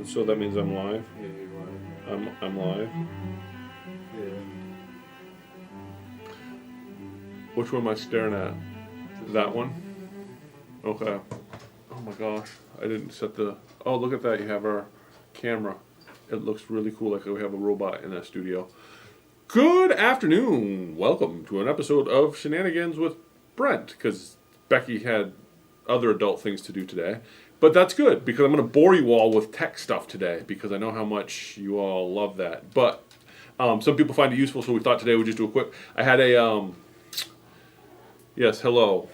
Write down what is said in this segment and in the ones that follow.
So that means I'm live. Yeah, you're live. I'm live. Yeah. Which one am I staring at? That one? Okay. Oh my gosh. I didn't set the... Oh, look at that. You have our camera. It looks really cool, like we have a robot in that studio. Good afternoon. Welcome to an episode of Shenanigans with Brent, because Becky had other adult things to do today. But that's good, because I'm going to bore you all with tech stuff today, because I know how much you all love that. But some people find it useful, so we thought today we'd just do a quick... I had a... Yes, hello.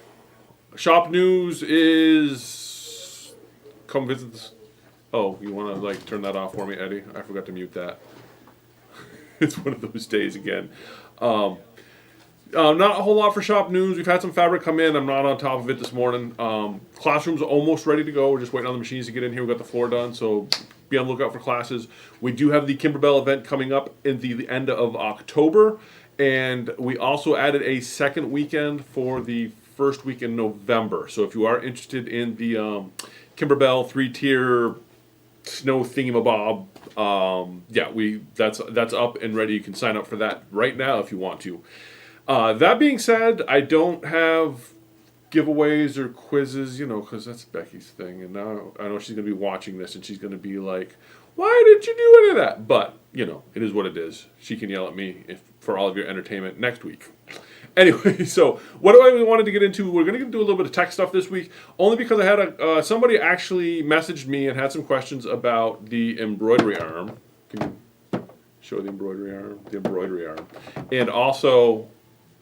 Shop news is... Come visit this... Oh, you want to like turn that off for me, Eddie? I forgot to mute that. It's one of those days again. Not a whole lot for shop news. We've had some fabric come in. I'm not on top of it this morning. Classroom's almost ready to go. We're just waiting on the machines to get in here. We got the floor done, so be on the lookout for classes. We do have the Kimberbell event coming up in the end of October, and we also added a second weekend for the first week in November. So if you are interested in the Kimberbell 3-tier snow thingamabob, that's up and ready. You can sign up for that right now if you want to. That being said, I don't have giveaways or quizzes, because that's Becky's thing. And now I know she's going to be watching this and she's going to be like, why did you do any of that? But, it is what it is. She can yell at me for all of your entertainment next week. Anyway, so what do I wanted to get into? We're going to do a little bit of tech stuff this week, only because I had somebody actually messaged me and had some questions about the embroidery arm. Can you show the embroidery arm? The embroidery arm. And also,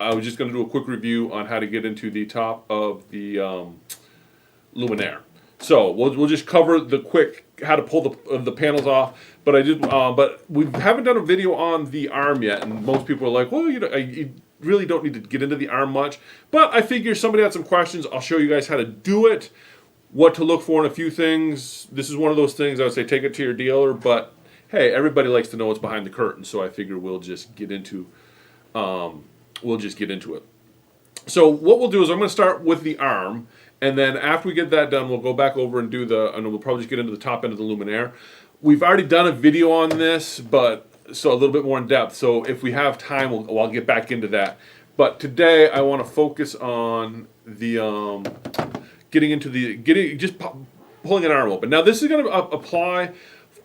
I was just going to do a quick review on how to get into the top of the Luminaire. So we'll just cover the quick how to pull the panels off. But but we haven't done a video on the arm yet, and most people are like, well, you really don't need to get into the arm much. But I figure somebody had some questions. I'll show you guys how to do it, what to look for in a few things. This is one of those things I would say take it to your dealer, but hey, everybody likes to know what's behind the curtain, so I figure we'll just get into it. So what we'll do is I'm going to start with the arm, and then after we get that done, we'll go back over and and we'll probably just get into the top end of the Luminaire. We've already done a video on this, so a little bit more in depth. So if we have time, I'll get back into that. But today I want to focus on the pulling an arm open. Now this is going to apply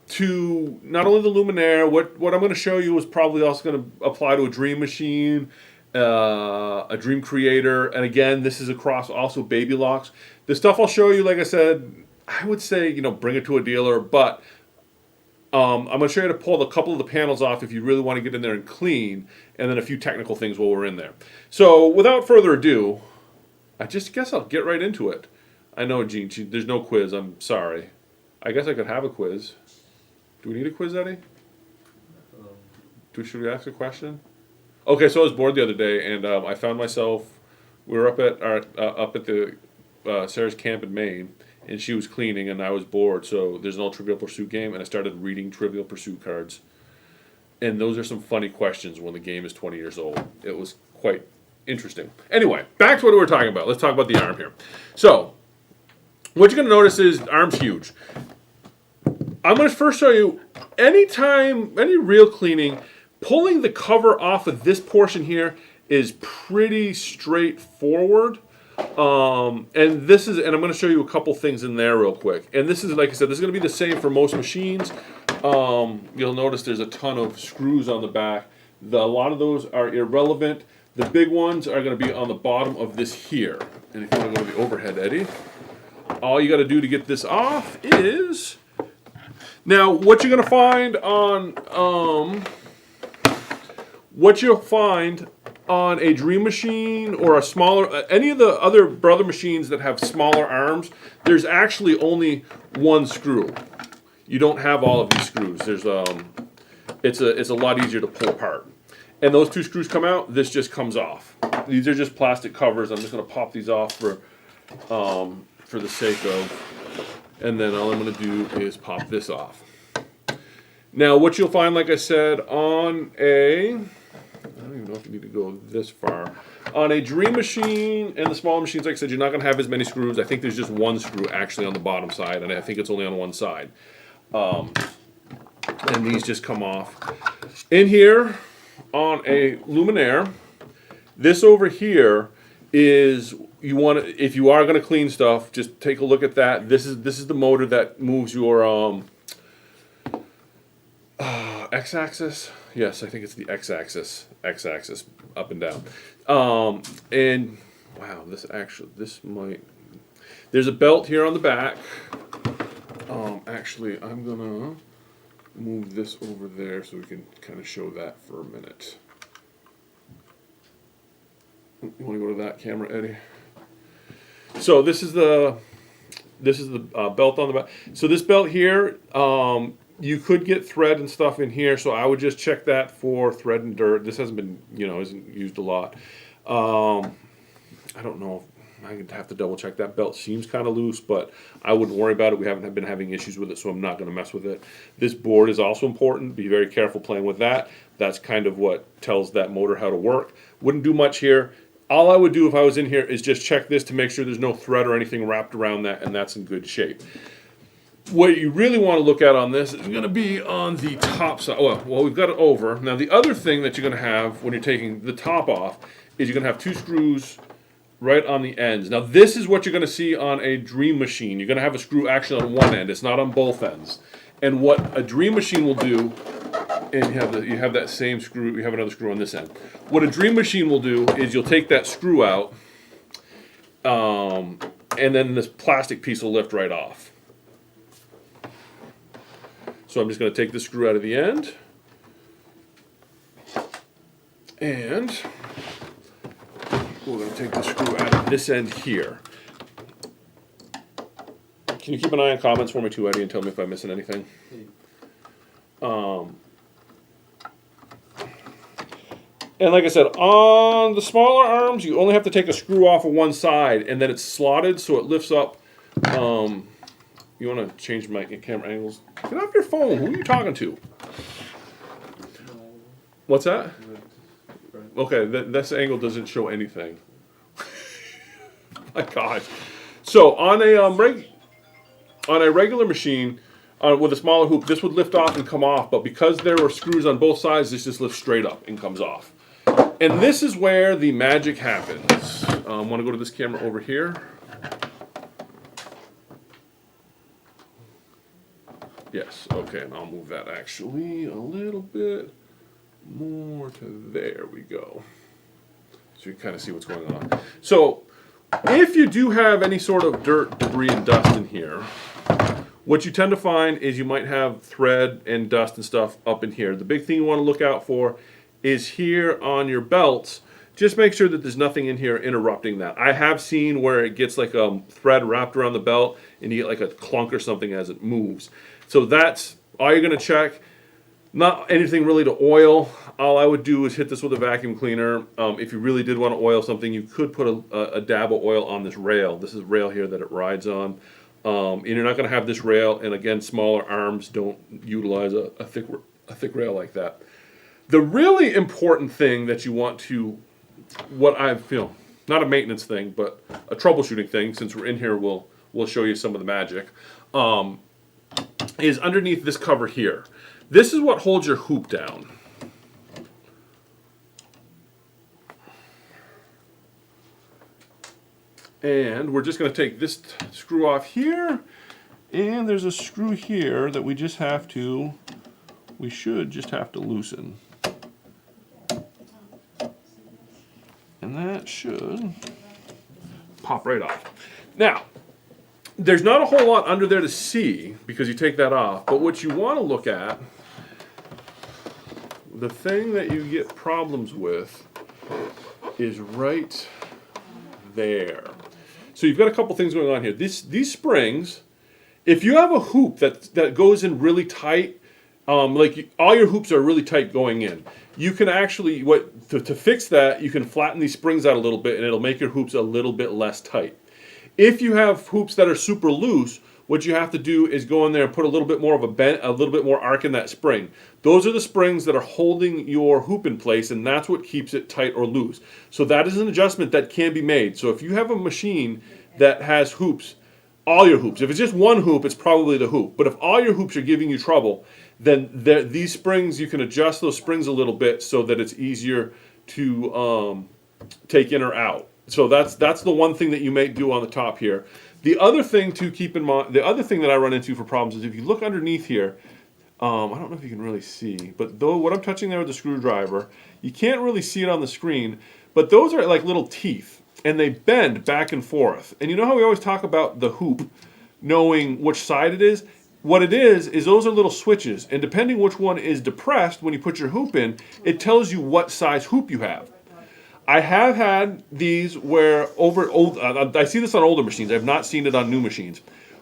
to not only the Luminaire. What I'm going to show you is probably also going to apply to a Dream Machine, a Dream Creator, and again, this is across also Baby Locks. The stuff I'll show you, like I said, I would say bring it to a dealer, but I'm going to show you how to pull a couple of the panels off if you really want to get in there and clean, and then a few technical things while we're in there. So without further ado, I just guess I'll get right into it. I know, Gene, there's no quiz. I'm sorry. I guess I could have a quiz. Do we need a quiz, Eddie? Should we ask a question? Okay, so I was bored the other day, and I found myself. We were up at the Sarah's camp in Maine, and she was cleaning, and I was bored. So there's an old Trivial Pursuit game, and I started reading Trivial Pursuit cards. And those are some funny questions when the game is 20 years old. It was quite interesting. Anyway, back to what we were talking about. Let's talk about the arm here. So what you're going to notice is the arm's huge. I'm going to first show you any real cleaning, pulling the cover off of this portion here is pretty straightforward. And I'm going to show you a couple things in there real quick. And this is, like I said, this is going to be the same for most machines. You'll notice there's a ton of screws on the back. A lot of those are irrelevant. The big ones are going to be on the bottom of this here. And if you want to go to the overhead, Eddie, all you got to do to get this off is... Now, what you're going to find on... What you'll find on a Dream Machine or a smaller, any of the other brother machines that have smaller arms, there's actually only one screw. You don't have all of these screws. There's it's a lot easier to pull apart. And those two screws come out. This just comes off. These are just plastic covers. I'm just going to pop these off for the sake of, and then all I'm going to do is pop this off. Now, what you'll find, like I said, on I don't even know if you need to go this far. On a Dream Machine and the smaller machines, like I said, you're not going to have as many screws. I think there's just one screw actually on the bottom side, and I think it's only on one side. And these just come off. In here, on a Luminaire, this over here is, you want to, if you are going to clean stuff, just take a look at that. This is the motor that moves your x-axis. Yes, I think it's the x-axis up and down. And wow, this might. There's a belt here on the back. Actually, I'm gonna move this over there so we can kind of show that for a minute. You want to go to that camera, Eddie? So this is the belt on the back. So this belt here, you could get thread and stuff in here. So I would just check that for thread and dirt. This hasn't been, isn't used a lot. I don't know. I'd have to double check. That belt seems kind of loose, but I wouldn't worry about it. We haven't been having issues with it, so I'm not going to mess with it. This board is also important. Be very careful playing with that. That's kind of what tells that motor how to work. Wouldn't do much here. All I would do if I was in here is just check this to make sure there's no thread or anything wrapped around that, and that's in good shape. What you really want to look at on this is going to be on the top side. Well, we've got it over. Now, the other thing that you're going to have when you're taking the top off is you're going to have 2 screws right on the ends. Now, this is what you're going to see on a Dream Machine. You're going to have a screw actually on one end. It's not on both ends. And what a Dream Machine will do, and you have that same screw, you have another screw on this end. What a Dream Machine will do is you'll take that screw out, and then this plastic piece will lift right off. So I'm just going to take the screw out of the end, and we're going to take the screw out of this end here. Can you keep an eye on comments for me too, Eddie, and tell me if I'm missing anything? And like I said, on the smaller arms, you only have to take a screw off of one side, and then it's slotted so it lifts up. You want to change my camera angles? Get off your phone. Who are you talking to? What's that? Okay, this angle doesn't show anything. My gosh. So on a regular machine with a smaller hoop, this would lift off and come off, but because there were screws on both sides, this just lifts straight up and comes off. And this is where the magic happens. I want to go to this camera over here. Yes, okay, and I'll move that actually a little bit more to there we go. So you can kind of see what's going on. So if you do have any sort of dirt, debris, and dust in here, what you tend to find is you might have thread and dust and stuff up in here. The big thing you want to look out for is here on your belts. Just make sure that there's nothing in here interrupting that. I have seen where it gets like a thread wrapped around the belt and you get like a clunk or something as it moves. So that's all you're going to check. Not anything really to oil. All I would do is hit this with a vacuum cleaner. If you really did want to oil something, you could put a dab of oil on this rail. This is a rail here that it rides on. And you're not going to have this rail, and again, smaller arms don't utilize a thick rail like that. The really important thing that you want to, what I feel, not a maintenance thing, but a troubleshooting thing, since we're in here, we'll show you some of the magic, is underneath this cover here. This is what holds your hoop down. And we're just going to take this screw off here, and there's a screw here that we should just have to loosen. And that should pop right off. Now, there's not a whole lot under there to see because you take that off, but what you want to look at, the thing that you get problems with is right there. So you've got a couple things going on here. These springs, if you have a hoop that goes in really tight, like all your hoops are really tight going in, you can actually, to fix that, you can flatten these springs out a little bit and it'll make your hoops a little bit less tight. If you have hoops that are super loose, what you have to do is go in there and put a little bit more of a bend, a little bit more arc in that spring. Those are the springs that are holding your hoop in place, and that's what keeps it tight or loose. So that is an adjustment that can be made. So if you have a machine that has hoops all your hoops. If it's just one hoop, it's probably the hoop. But if all your hoops are giving you trouble, then these springs, you can adjust those springs a little bit so that it's easier to take in or out. So that's the one thing that you may do on the top here. The other thing to keep in mind, the other thing that I run into for problems is if you look underneath here, I don't know if you can really see, but though what I'm touching there with the screwdriver, you can't really see it on the screen, but those are like little teeth, and they bend back and forth. And you know how we always talk about the hoop, knowing which side it is? What it is those are little switches, and depending which one is depressed when you put your hoop in, it tells you what size hoop you have. I have had these where I see this on older machines. I've not seen it on new machines,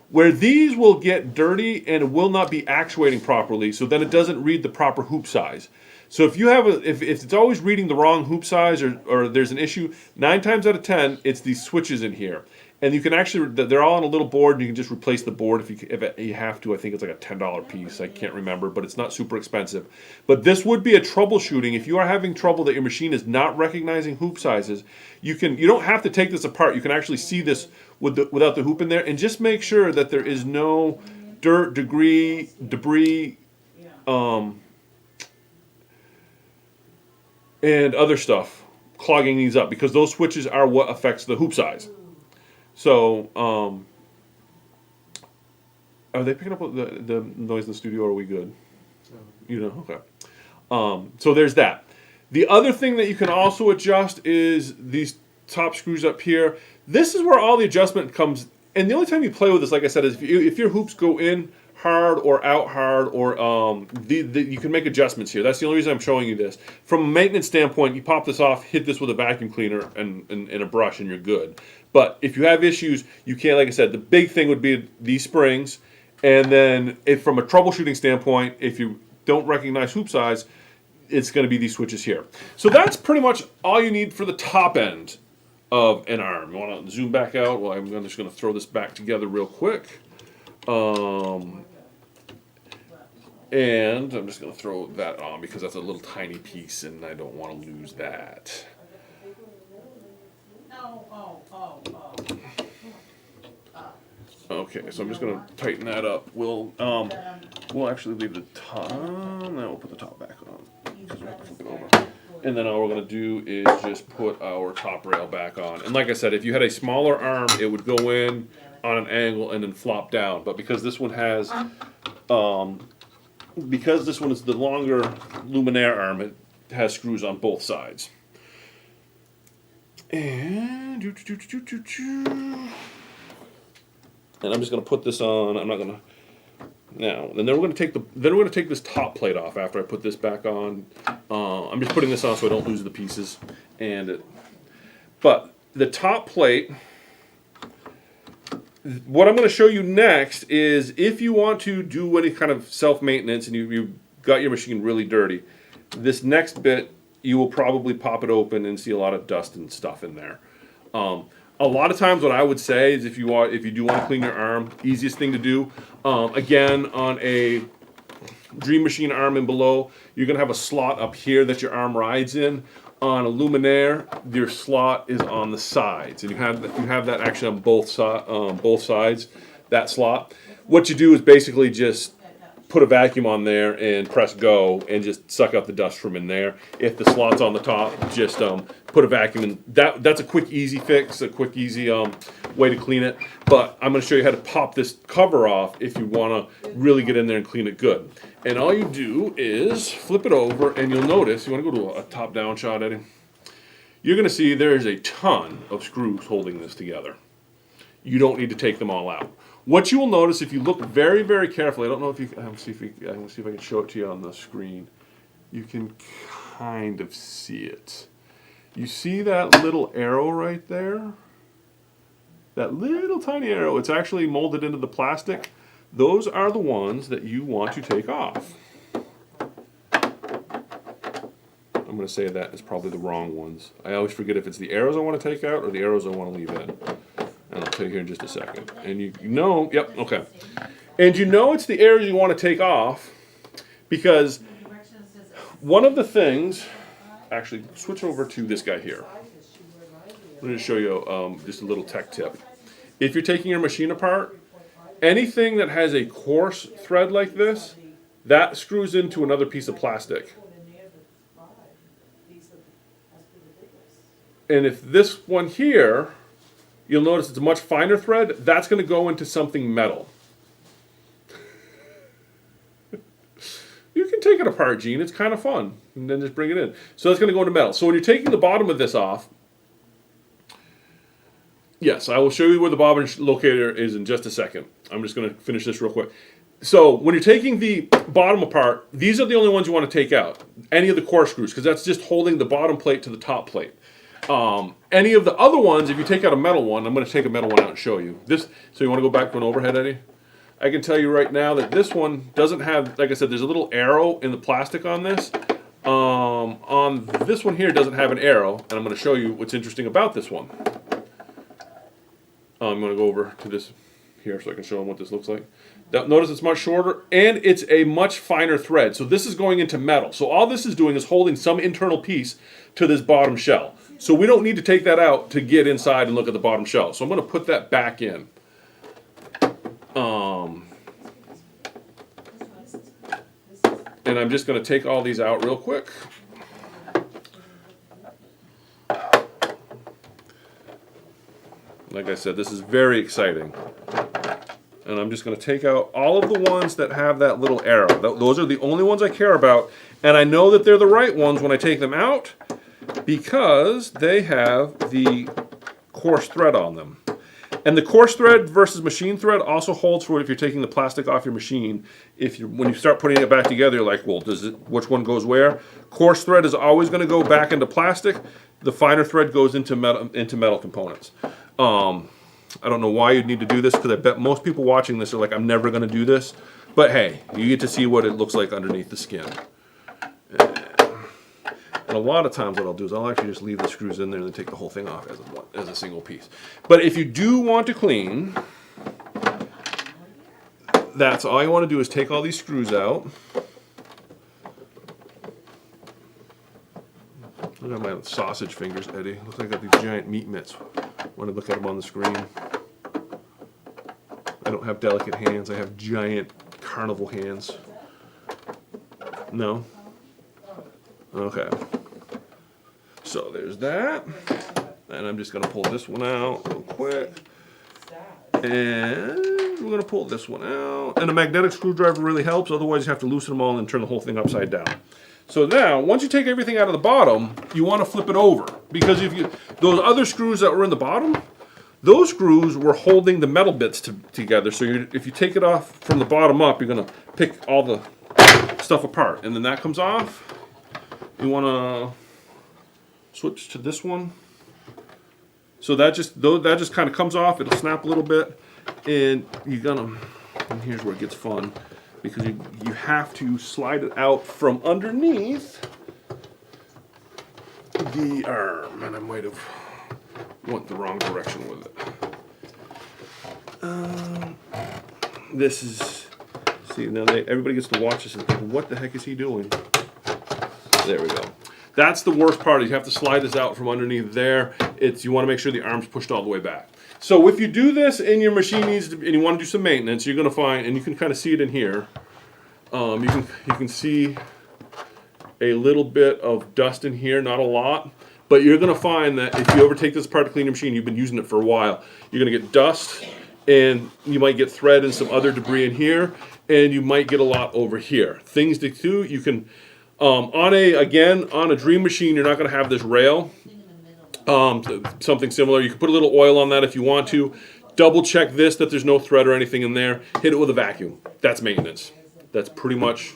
where these will get dirty and will not be actuating properly, so then it doesn't read the proper hoop size. So if you have if it's always reading the wrong hoop size or there's an issue, 9 times out of 10 it's these switches in here, and you can actually, they're all on a little board, and you can just replace the board if you have to. I think it's like a $10 piece. I can't remember, but it's not super expensive. But this would be a troubleshooting if you are having trouble that your machine is not recognizing hoop sizes. You don't have to take this apart. You can actually see this without the hoop in there, and just make sure that there is no dirt, debris, and other stuff clogging these up, because those switches are what affects the hoop size. So, are they picking up the noise in the studio, or are we good? You know, okay. So there's that. The other thing that you can also adjust is these top screws up here. This is where all the adjustment comes, and the only time you play with this, like I said, is if your hoops go in hard or out hard, or you can make adjustments here. That's the only reason I'm showing you this. From a maintenance standpoint, you pop this off, hit this with a vacuum cleaner and a brush, and you're good. But if you have issues, you can't, like I said, the big thing would be these springs, and then from a troubleshooting standpoint, if you don't recognize hoop size, it's going to be these switches here. So that's pretty much all you need for the top end of an arm. You want to zoom back out? Well, I'm just going to throw this back together real quick. And I'm just going to throw that on because that's a little tiny piece and I don't want to lose that. Okay, so I'm just going to tighten that up. We'll actually leave the top. Now we'll put the top back on because we have to flip it over. And then all we're going to do is just put our top rail back on. And like I said, if you had a smaller arm, it would go in on an angle and then flop down. But because this one has, because this one is the longer Luminaire arm, it has screws on both sides. And I'm just going to put this on. I'm not going to. Now, and then we're going to take this top plate off after I put this back on. I'm just putting this on so I don't lose the pieces. But the top plate, what I'm going to show you next is if you want to do any kind of self-maintenance and you got your machine really dirty, this next bit, you will probably pop it open and see a lot of dust and stuff in there. A lot of times what I would say is if you do want to clean your arm, easiest thing to do, again, on a Dream Machine arm and below, you're going to have a slot up here that your arm rides in. On a Luminaire, your slot is on the sides, and you have that actually on both sides, that slot. What you do is basically just put a vacuum on there and press go and just suck up the dust from in there. If the slot's on the top, just put a vacuum in. That's a quick, easy fix, a quick, easy way to clean it. But I'm going to show you how to pop this cover off if you want to really get in there and clean it good. And all you do is flip it over, and you'll notice, you want to go to a top-down shot, Eddie? You're going to see there's a ton of screws holding this together. You don't need to take them all out. What you will notice if you look very, very carefully, I don't know if you can, I'm see if I can show it to you on the screen. You can kind of see it. You see that little arrow right there? That little tiny arrow, it's actually molded into the plastic. Those are the ones that you want to take off. I'm going to say that is probably the wrong ones. I always forget if it's the arrows I want to take out or the arrows I want to leave in. And I'll tell you here in just a second. And you know, yep, okay. And you know it's the arrows you want to take off because one of the things, actually switch over to this guy here. I'm going to show you just a little tech tip. if you're taking your machine apart, anything that has a coarse thread like this, that screws into another piece of plastic. And if this one here, you'll notice it's a much finer thread, that's going to go into something metal. You can take it apart, Gene. It's kind of fun. And then just bring it in. So that's going to go into metal. So when you're taking the bottom of this off, yes, I will show you where the bobbin locator is in just a second. I'm just going to finish this real quick. So when you're taking the bottom apart, these are the only ones you want to take out. Any of the core screws, because that's just holding the bottom plate to the top plate. Any of the other ones, if you take out a metal one, I'm going to take a metal one out and show you. This. So you want to go back to an overhead, Eddie? I can tell you right now that this one doesn't have, like I said, there's a little arrow in the plastic on this. On this one here, it doesn't have an arrow, and I'm going to show you what's interesting about this one. I'm going to go over to this here so I can show them what this looks like. Notice it's much shorter, and it's a much finer thread. So this is going into metal. So all this is doing is holding some internal piece to this bottom shell. So we don't need to take that out to get inside and look at the bottom shell. So I'm going to put that back in. And I'm just going to take all these out real quick. Like I said, this is very exciting. And I'm just going to take out all of the ones that have that little arrow. Those are the only ones I care about. And I know that they're the right ones when I take them out because they have the coarse thread on them. And the coarse thread versus machine thread also holds for if you're taking the plastic off your machine. When you start putting it back together, you're like, well, which one goes where? Coarse thread is always going to go back into plastic. The finer thread goes into metal components. I don't know why you'd need to do this because I bet most people watching this are like, I'm never going to do this. But hey, you get to see what it looks like underneath the skin. And a lot of times what I'll do is I'll actually just leave the screws in there and then take the whole thing off as a single piece. But if you do want to clean, that's all you want to do is take all these screws out. Look at my sausage fingers, Eddie. Looks like I got these giant meat mitts when I look at them on the screen. I don't have delicate hands. I have giant carnival hands. No? Okay. So there's that. And I'm just going to pull this one out real quick. And we're going to pull this one out. And a magnetic screwdriver really helps. Otherwise, you have to loosen them all and turn the whole thing upside down. So now, once you take everything out of the bottom, you want to flip it over. Because those other screws that were in the bottom, those screws were holding the metal bits together. So if you take it off from the bottom up, you're going to pick all the stuff apart. And then that comes off. You want to switch to this one. So that just kind of comes off. It'll snap a little bit. And and here's where it gets fun. Because you have to slide it out from underneath the arm. And I might have went the wrong direction with it. This is, see, now everybody gets to watch this and think, what the heck is he doing? There we go. That's the worst part. You have to slide this out from underneath there. You want to make sure the arm's pushed all the way back. So if you do this and your machine and you want to do some maintenance, you're going to find, and you can kind of see it in here. You can see a little bit of dust in here, not a lot. But you're going to find that if you ever take this apart to clean your machine, you've been using it for a while, you're going to get dust, and you might get thread and some other debris in here, and you might get a lot over here. Things to do, you can, on a Dream machine, you're not going to have this rail. Something similar. You can put a little oil on that if you want to. Double check this, that there's no thread or anything in there. Hit it with a vacuum. That's maintenance. That's pretty much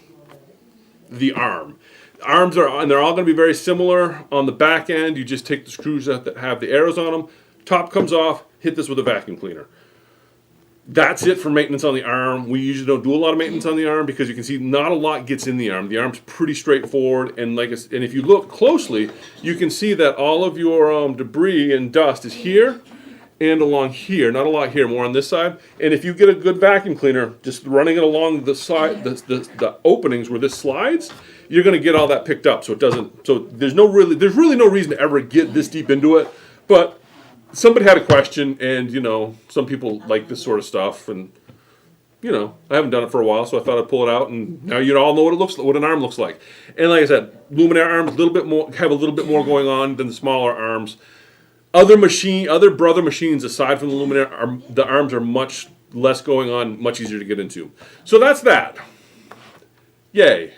the arm. Arms and they're all going to be very similar. On the back end, you just take the screws out that have the arrows on them. Top comes off, hit this with a vacuum cleaner. That's it for maintenance on the arm. We usually don't do a lot of maintenance on the arm because you can see not a lot gets in the arm. The arm's pretty straightforward, and if you look closely, you can see that all of your debris and dust is here and along here. Not a lot here, more on this side. And if you get a good vacuum cleaner, just running it along the side, the openings where this slides, you're going to get all that picked up. So it doesn't. So there's really no reason to ever get this deep into it, but somebody had a question, and you know, some people like this sort of stuff, and you know, I haven't done it for a while, so I thought I'd pull it out, and now you all know what it looks, what an arm looks like. And like I said, Luminaire arms a little bit more, have a little bit more going on than the smaller arms. Other brother machines aside from the Luminaire, the arms are much less going on, much easier to get into. So that's that. Yay.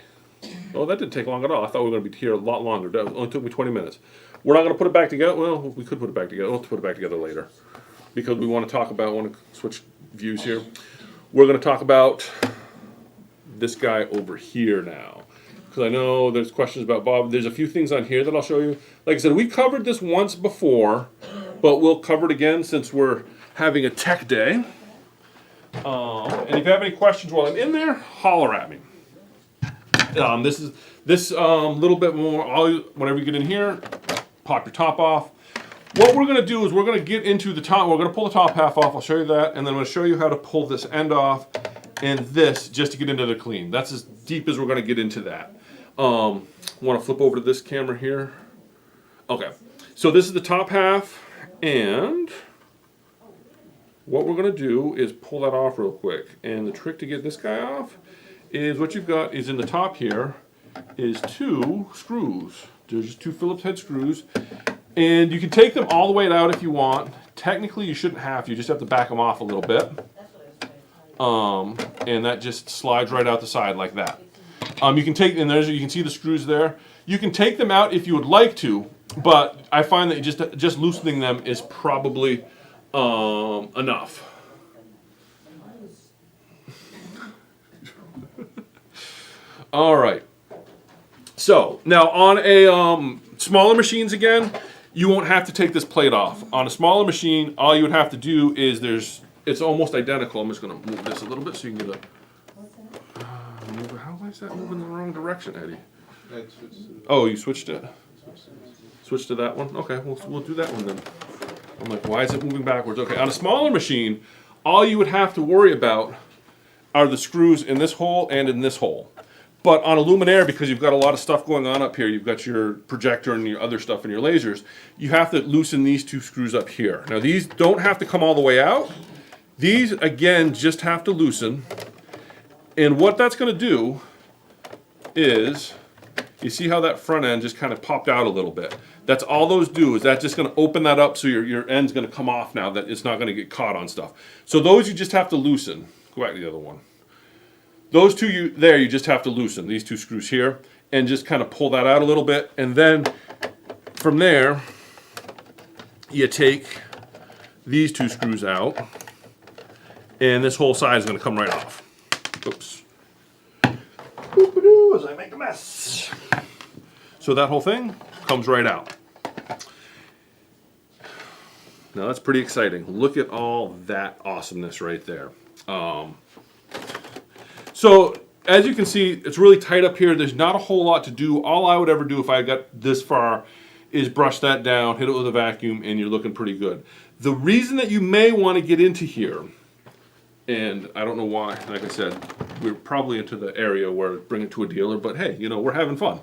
Oh, that didn't take long at all. I thought we were going to be here a lot longer. That only took me 20 minutes. We're not going to put it back together. Well, we could put it back together. We'll have to put it back together later. Because we want to talk about, I want to switch views here. We're going to talk about this guy over here now. Because I know there's questions about Bob. There's a few things on here that I'll show you. Like I said, we covered this once before, but we'll cover it again since we're having a tech day. And if you have any questions while I'm in there, holler at me. This little bit more, whenever you get in here, pop your top off. What we're going to do is we're going to get into the top, we're going to pull the top half off, I'll show you that, and then I'm going to show you how to pull this end off and this just to get into the clean. That's as deep as we're going to get into that. Want to flip over to this camera here? Okay, so this is the top half, and what we're going to do is pull that off real quick. And the trick to get this guy off is what you've got is in the top here is 2 screws. There's just 2 Phillips head screws. And you can take them all the way out if you want. Technically, you shouldn't have to. You just have to back them off a little bit. And that just slides right out the side like that. You can take, and you can see the screws there. You can take them out if you would like to, but I find that just loosening them is probably enough. All right. So now on a smaller machines again, you won't have to take this plate off. On a smaller machine, all you would have to do is it's almost identical. I'm just going to move this a little bit so you can get a move. How is that moving in the wrong direction, Eddie? Oh, you switched it. Switch to that one. Okay, we'll do that one then. I'm like, why is it moving backwards? Okay, on a smaller machine, all you would have to worry about are the screws in this hole and in this hole. But on a Luminaire, because you've got a lot of stuff going on up here, you've got your projector and your other stuff and your lasers, you have to loosen these 2 screws up here. Now these don't have to come all the way out. These, again, just have to loosen. And what that's going to do is, you see how that front end just kind of popped out a little bit. That's all those do, is that's just going to open that up so your end's going to come off now, that it's not going to get caught on stuff. So those you just have to loosen. Go back to the other one. Those 2 you just have to loosen, these 2 screws here, and just kind of pull that out a little bit. And then from there, you take these 2 screws out, and this whole side is going to come right off. Oops. Boop-a-doo, as I make a mess. So that whole thing comes right out. Now that's pretty exciting. Look at all that awesomeness right there. So as you can see, it's really tight up here. There's not a whole lot to do. All I would ever do if I got this far is brush that down, hit it with a vacuum, and you're looking pretty good. The reason that you may want to get into here, and I don't know why, like I said, we're probably into the area where bring it to a dealer, but hey, you know, we're having fun.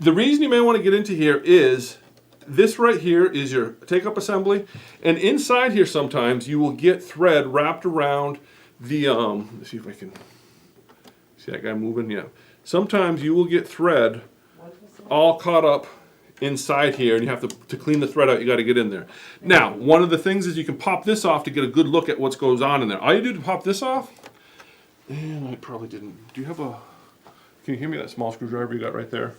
The reason you may want to get into here is this right here is your take-up assembly, and inside here sometimes you will get thread wrapped around the, let's see if I can, see that guy moving? Yeah. Sometimes you will get thread all caught up inside here, and you have to clean the thread out, you got to get in there. Now, one of the things is you can pop this off to get a good look at what goes on in there. All you do to pop this off, and I probably didn't, do you have a, can you hear me, that small screwdriver you got right there?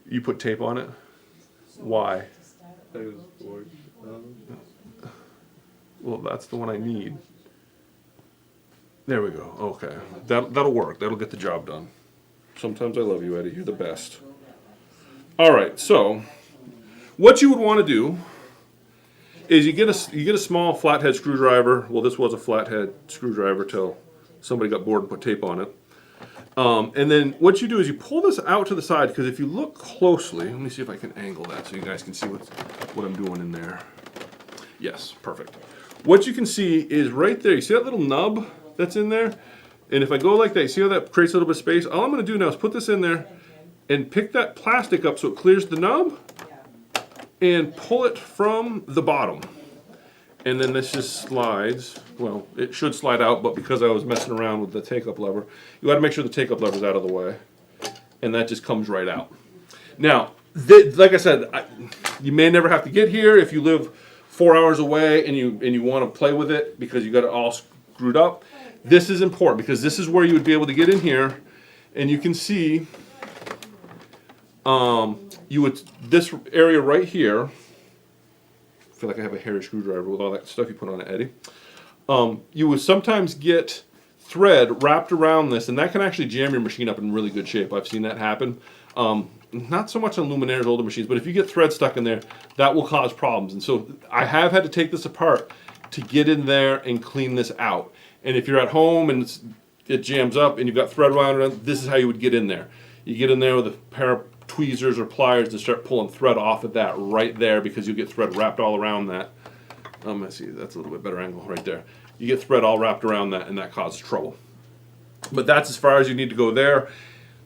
You put tape on it? Why? Well, that's the one I need. There we go. Okay. That'll work. That'll get the job done. Sometimes I love you, Eddie. You're the best. All right. So, what you would want to do is you get a small flathead screwdriver. Well, this was a flathead screwdriver till somebody got bored and put tape on it. And then what you do is you pull this out to the side, because if you look closely, let me see if I can angle that so you guys can see what I'm doing in there. Yes, perfect. What you can see is right there, you see that little nub that's in there? And if I go like that, you see how that creates a little bit of space? All I'm going to do now is put this in there and pick that plastic up so it clears the nub. and pull it from the bottom. And then this just slides. Well, it should slide out, but because I was messing around with the take-up lever, you got to make sure the take-up lever is out of the way. And that just comes right out. Now, like I said, you may never have to get here if you live 4 hours away and you want to play with it because you got it all screwed up. This is important because this is where you would be able to get in here, and you can see this area right here. I feel like I have a hairy screwdriver with all that stuff you put on it, Eddie. You would sometimes get thread wrapped around this, and that can actually jam your machine up in really good shape. I've seen that happen. Not so much on Luminaire's older machines, but if you get thread stuck in there, that will cause problems. And so I have had to take this apart to get in there and clean this out. And if you're at home and it jams up and you've got thread around it, this is how you would get in there. You get in there with a pair of tweezers or pliers and start pulling thread off of that right there, because you get thread wrapped all around that. Let's see, that's a little bit better angle right there. You get thread all wrapped around that, and that causes trouble. But that's as far as you need to go there.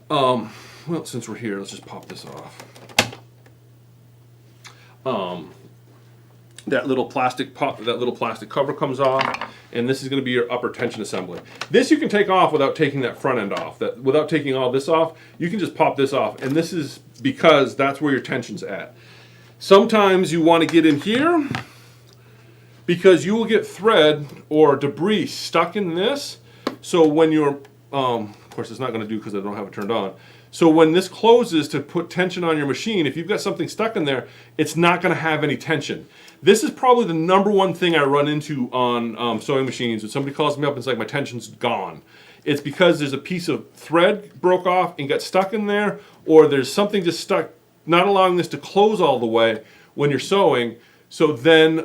Well, since we're here, let's just pop this off. That little plastic cover comes off, and this is going to be your upper tension assembly. This you can take off without taking that front end off. Without taking all this off, you can just pop this off, and this is because that's where your tension's at. Sometimes you want to get in here because you will get thread or debris stuck in this. So when you're, of course it's not going to do because I don't have it turned on. So when this closes to put tension on your machine, if you've got something stuck in there, it's not going to have any tension. This is probably the #1 thing I run into on sewing machines. When somebody calls me up and it's like, my tension's gone. It's because there's a piece of thread broke off and got stuck in there, or there's something just stuck, not allowing this to close all the way when you're sewing. So then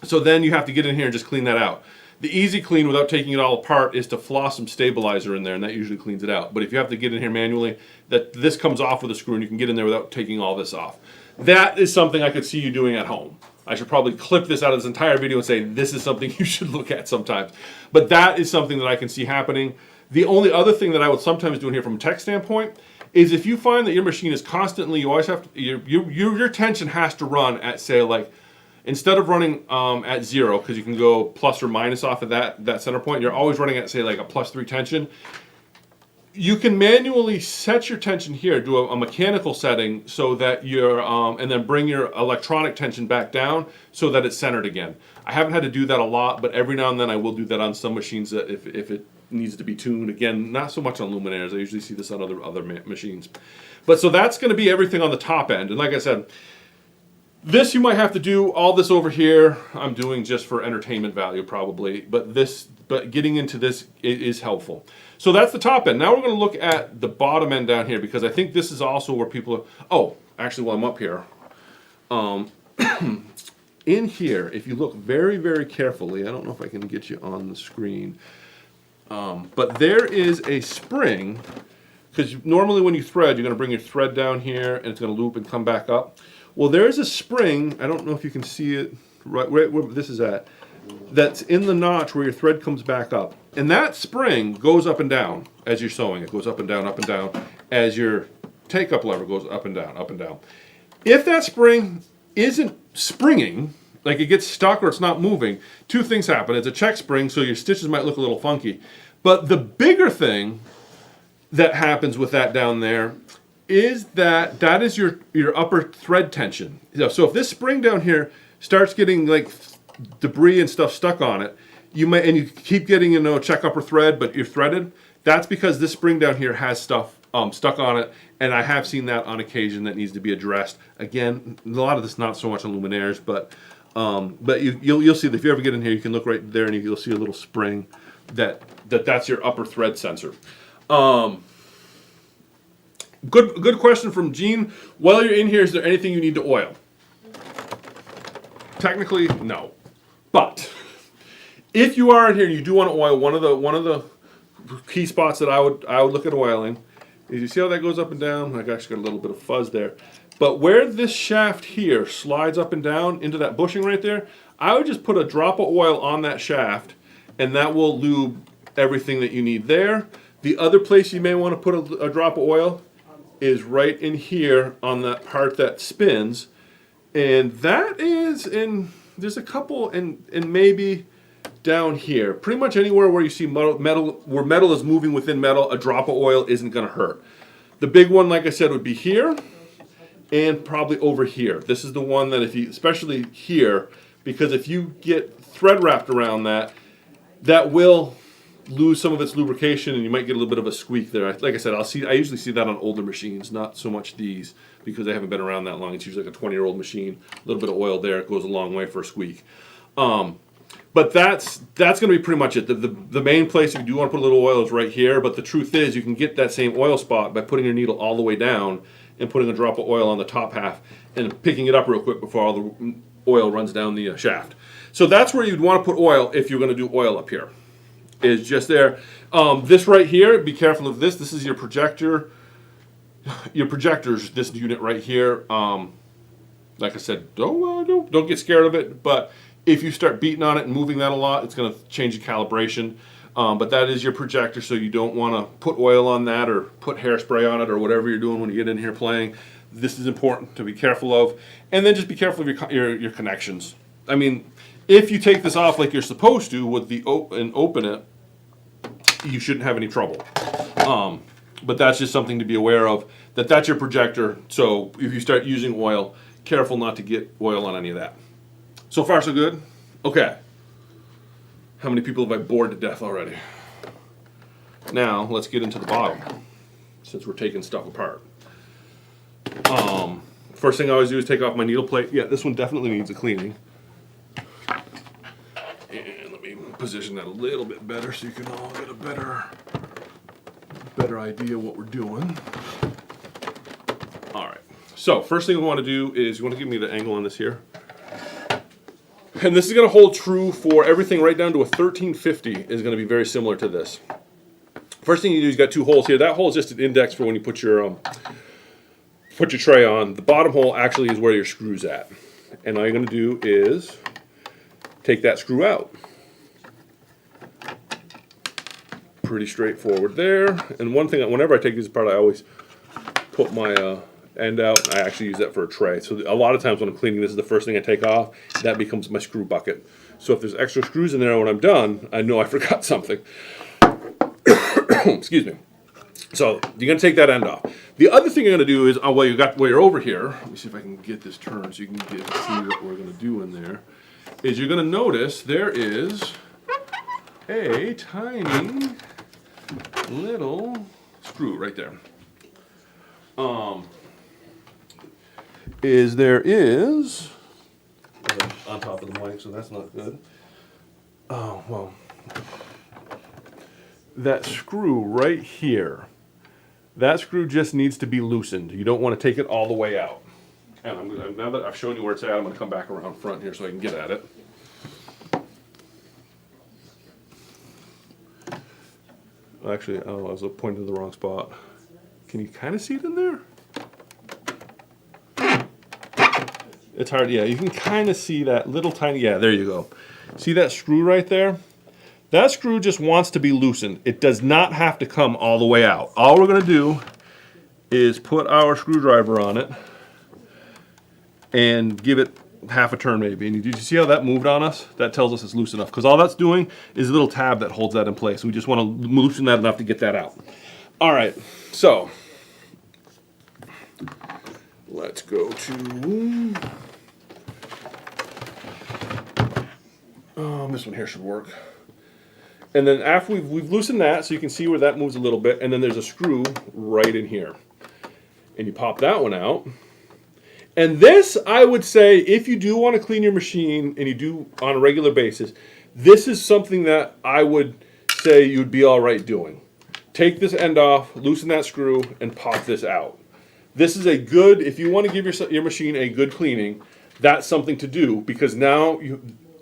you have to get in here and just clean that out. The easy clean without taking it all apart is to floss some stabilizer in there, and that usually cleans it out. But if you have to get in here manually, this comes off with a screw, and you can get in there without taking all this off. That is something I could see you doing at home. I should probably clip this out of this entire video and say this is something you should look at sometimes. But that is something that I can see happening. The only other thing that I would sometimes do in here from a tech standpoint is if you find that your machine is constantly, you always have to, your tension has to run at, say, like, instead of running at 0, because you can go plus or minus off of that center point, you're always running at, say, like a +3 tension. You can manually set your tension here, do a mechanical setting so that you're, and then bring your electronic tension back down so that it's centered again. I haven't had to do that a lot, but every now and then I will do that on some machines that if it needs to be tuned. Again, not so much on Luminaires. I usually see this on other machines. But so that's going to be everything on the top end. And like I said, this you might have to do. All this over here I'm doing just for entertainment value probably, but getting into this is helpful. So that's the top end. Now we're going to look at the bottom end down here, because I think this is also where people are, oh, actually while I'm up here, in here, if you look very, very carefully, I don't know if I can get you on the screen, but there is a spring, because normally when you thread, you're going to bring your thread down here and it's going to loop and come back up. Well, there's a spring, I don't know if you can see it right where this is at, that's in the notch where your thread comes back up. And that spring goes up and down as you're sewing. It goes up and down as your take-up lever goes up and down, up and down. If that spring isn't springing, like it gets stuck or it's not moving, two things happen. It's a check spring, so your stitches might look a little funky. But the bigger thing that happens with that down there is that is your upper thread tension. So if this spring down here starts getting like debris and stuff stuck on it, you keep getting, check upper thread, but you're threaded, that's because this spring down here has stuff stuck on it, and I have seen that on occasion that needs to be addressed. Again, a lot of this not so much on Luminaires, but you'll see that if you ever get in here, you can look right there and you'll see a little spring that's your upper thread sensor. Good question from Gene. While you're in here, is there anything you need to oil? Technically, no. But if you are in here and you do want to oil, one of the key spots that I would look at oiling is, you see how that goes up and down? I actually got a little bit of fuzz there. But where this shaft here slides up and down into that bushing right there, I would just put a drop of oil on that shaft, and that will lube everything that you need there. The other place you may want to put a drop of oil is right in here on that part that spins. And that is in, there's a couple in maybe down here. Pretty much anywhere where you see metal, where metal is moving within metal, a drop of oil isn't gonna hurt. The big one, like I said, would be here and probably over here. This is the one that if you, especially here, because if you get thread wrapped around that, that will lose some of its lubrication and you might get a little bit of a squeak there. Like I said, I usually see that on older machines, not so much these, because they haven't been around that long. It's usually like a 20-year-old machine. A little bit of oil there, it goes a long way for a squeak. But that's going to be pretty much it. The main place if you do want to put a little oil is right here, but the truth is you can get that same oil spot by putting your needle all the way down and putting a drop of oil on the top half and picking it up real quick before all the oil runs down the shaft. So that's where you'd want to put oil if you're going to do oil up here. Is just there. This right here, be careful of this. This is your projector. Your projector's this unit right here. Like I said, don't get scared of it, but if you start beating on it and moving that a lot, it's going to change the calibration. But that is your projector, so you don't want to put oil on that or put hairspray on it or whatever you're doing when you get in here playing. This is important to be careful of. And then just be careful of your connections. I mean, if you take this off like you're supposed to with the open it, you shouldn't have any trouble. But that's just something to be aware of, that's your projector. So if you start using oil, careful not to get oil on any of that. So far so good? Okay. How many people have I bored to death already? Now let's get into the bottom, since we're taking stuff apart. First thing I always do is take off my needle plate. Yeah, this one definitely needs a cleaning. And let me position that a little bit better so you can all get a better idea what we're doing. All right. So first thing we want to do is you want to give me the angle on this here. And this is going to hold true for everything right down to a 1350 is going to be very similar to this. First thing you do is you got two holes here. That hole is just an index for when you put your tray on. The bottom hole actually is where your screw's at. And all you're going to do is take that screw out. Pretty straightforward there. And one thing, whenever I take this apart, I always put my end out. I actually use that for a tray. So a lot of times when I'm cleaning, this is the first thing I take off. That becomes my screw bucket. So if there's extra screws in there when I'm done, I know I forgot something. Excuse me. So you're going to take that end off. The other thing you're going to do is, while you're over here, let me see if I can get this turned so you can see what we're going to do in there, is you're going to notice there is a tiny little screw right there. There is on top of the mic, so that's not good. Oh, well, that screw right here, that screw just needs to be loosened. You don't want to take it all the way out. And now that I've shown you where it's at, I'm going to come back around front here so I can get at it. Actually, I was pointing to the wrong spot. Can you kind of see it in there? It's hard, yeah, you can kind of see that little tiny, yeah, there you go. See that screw right there? That screw just wants to be loosened. It does not have to come all the way out. All we're going to do is put our screwdriver on it and give it half a turn maybe. And did you see how that moved on us? That tells us it's loose enough, because all that's doing is a little tab that holds that in place. We just want to loosen that enough to get that out. All right, so let's go to this one here should work. And then after we've loosened that, so you can see where that moves a little bit, and then there's a screw right in here. And you pop that one out. And this, I would say, if you do want to clean your machine, and you do on a regular basis, this is something that I would say you'd be all right doing. Take this end off, loosen that screw, and pop this out. This is a good, if you want to give your machine a good cleaning, that's something to do, because now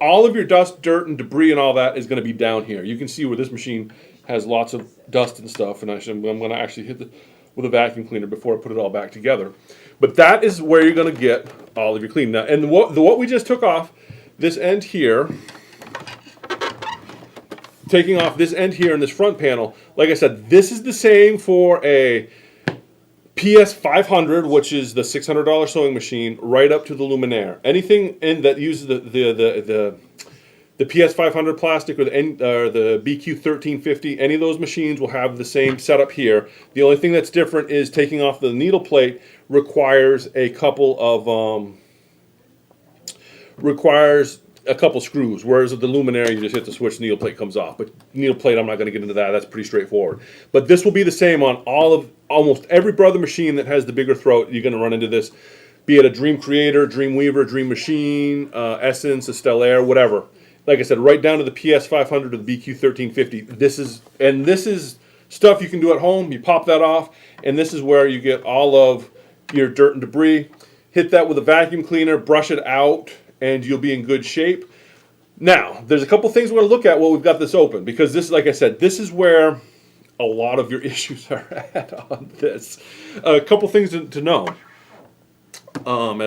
all of your dust, dirt, and debris and all that is going to be down here. You can see where this machine has lots of dust and stuff, and I'm going to actually hit with a vacuum cleaner before I put it all back together. But that is where you're going to get all of your clean. Now, and what we just took off, this end here, taking off this end here in this front panel, like I said, this is the same for a PS 500, which is the $600 sewing machine, right up to the Luminaire. Anything in that uses the PS 500 plastic or the BQ 1350, any of those machines will have the same setup here. The only thing that's different is taking off the needle plate requires a couple screws, whereas with the Luminaire you just hit the switch, needle plate comes off. But needle plate, I'm not going to get into that. That's pretty straightforward. But this will be the same on almost every Brother machine that has the bigger throat. You're going to run into this, be it a Dream Creator, Dream Weaver, Dream Machine, Essence, a Stellaire, whatever. Like I said, right down to the PS 500 or the BQ 1350. This is stuff you can do at home. You pop that off, and this is where you get all of your dirt and debris. Hit that with a vacuum cleaner, brush it out, and you'll be in good shape. Now, there's a couple things we're going to look at while we've got this open, because this, like I said, this is where a lot of your issues are at on this. A couple things to know. And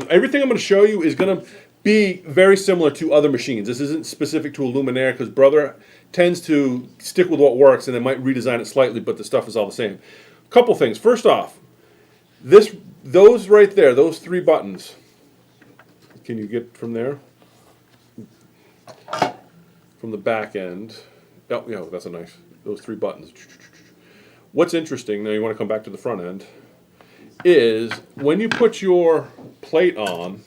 everything I'm going to show you is going to be very similar to other machines. This isn't specific to a Luminaire because Brother tends to stick with what works and they might redesign it slightly, but the stuff is all the same. Couple things. First off, those right there, those 3 buttons. Can you get from there? From the back end. Oh, yeah, that's a nice. Those 3 buttons. What's interesting, now you want to come back to the front end, is when you put your plate on,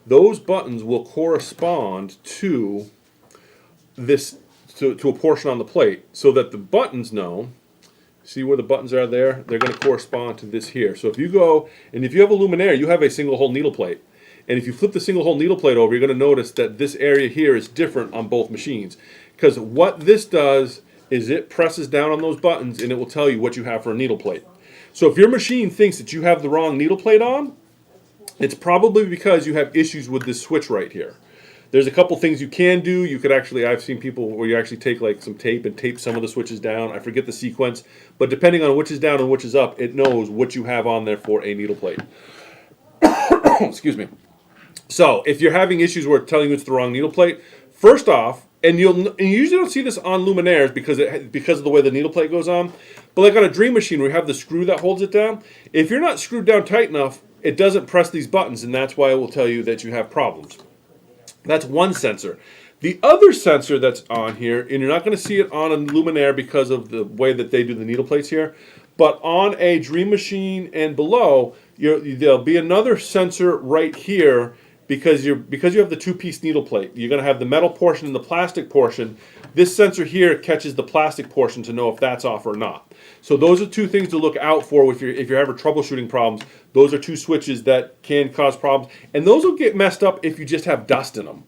those buttons will correspond to this, to a portion on the plate, so that the buttons know, see where the buttons are there? They're going to correspond to this here. So if you go, and if you have a Luminaire, you have a single hole needle plate. And if you flip the single hole needle plate over, you're going to notice that this area here is different on both machines. Because what this does is it presses down on those buttons and it will tell you what you have for a needle plate. So if your machine thinks that you have the wrong needle plate on, it's probably because you have issues with this switch right here. There's a couple things you can do. You could actually, I've seen people where you actually take like some tape and tape some of the switches down. I forget the sequence, but depending on which is down and which is up, it knows what you have on there for a needle plate. Excuse me. So if you're having issues where it's telling you it's the wrong needle plate, first off, and you usually don't see this on Luminaires because of the way the needle plate goes on, but like on a Dream machine where you have the screw that holds it down, if you're not screwed down tight enough, it doesn't press these buttons, and that's why it will tell you that you have problems. That's one sensor. The other sensor that's on here, and you're not going to see it on a Luminaire because of the way that they do the needle plates here, but on a Dream machine and below, there'll be another sensor right here because you have the 2-piece needle plate. You're going to have the metal portion and the plastic portion. This sensor here catches the plastic portion to know if that's off or not. So those are 2 things to look out for if you're ever troubleshooting problems. Those are 2 switches that can cause problems. And those will get messed up if you just have dust in them.